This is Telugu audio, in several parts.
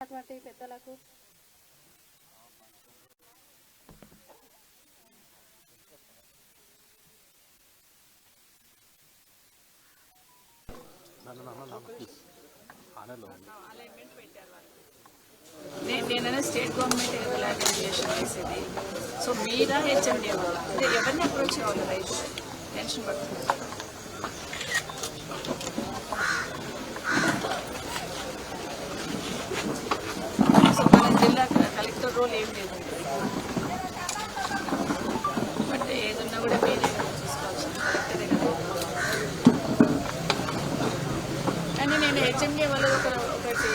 పెద్దలకు నేనైనా స్టేట్ గవర్నమెంట్ రిలాక్సేషన్ చేసేది. సో మీరా హెచ్ఎండి ఎవరిని అప్రోచ్ కావాలి రైతు టెన్షన్ పడుతుంది. సో మన జిల్లా కలెక్టర్ రోల్ ఏం లేదు, బట్ ఏదన్నా కూడా మీరే చూసుకోవాల్సింది కలెక్టరే కదా. కానీ నేను హెచ్ఎండి వాళ్ళు ఒకటి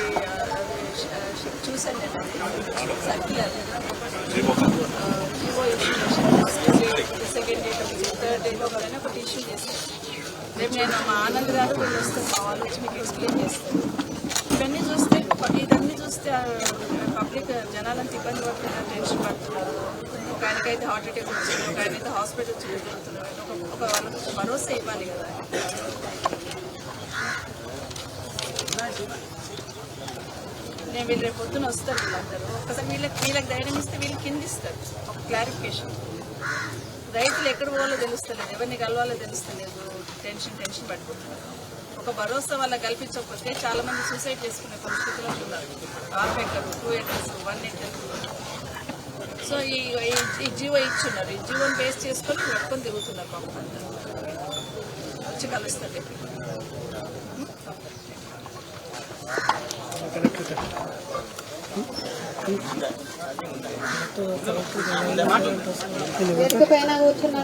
చూసాను, నేను circular GO second date third డేలో కానీ ఒకటి ఇష్యూ చేస్తాను. రేపు నేను మా ఆనంద్ గారు వీళ్ళు వస్తాను, మా వాళ్ళు వచ్చి మీకు ఎక్స్ప్లెయిన్ చేస్తాను. ఇవన్నీ చూస్తే పబ్లిక్ జనాలంతా ఇబ్బంది పడుతున్నారు, టెన్షన్ పడుతున్నారు. ఒక ఆయనకైతే హార్ట్ అటాక్ వచ్చింది, ఒక ఆయనైతే హాస్పిటల్ చూడుతున్నారు. ఒక వాళ్ళకి భరోసా ఇవ్వాలి కదా. నేను వీళ్ళు రేపు పొద్దున వస్తారు, వీళ్ళందరూ ఒకసారి వీళ్ళకి ధైర్యం ఇస్తే వీళ్ళు కింద ఇస్తారు ఒక క్లారిఫికేషన్. రైతులు ఎక్కడ పోవాలో తెలుస్తలేదు, ఎవరిని కలవాలో తెలుస్తలేదు, టెన్షన్ పడిపోతున్నారు. ఒక భరోసా వాళ్ళకి కల్పించకపోతే చాలా మంది సూసైడ్ చేసుకునే పరిస్థితిలో ఉన్నారు. 1 acre 2 acres 1 acre. సో ఈ జీవో ఇచ్చున్నారు, ఈ జీవోని బేస్ చేసుకొని పెట్టుకొని తిరుగుతున్నారు. పాపం వచ్చి కలుస్తారు. పైన కూర్చున్నా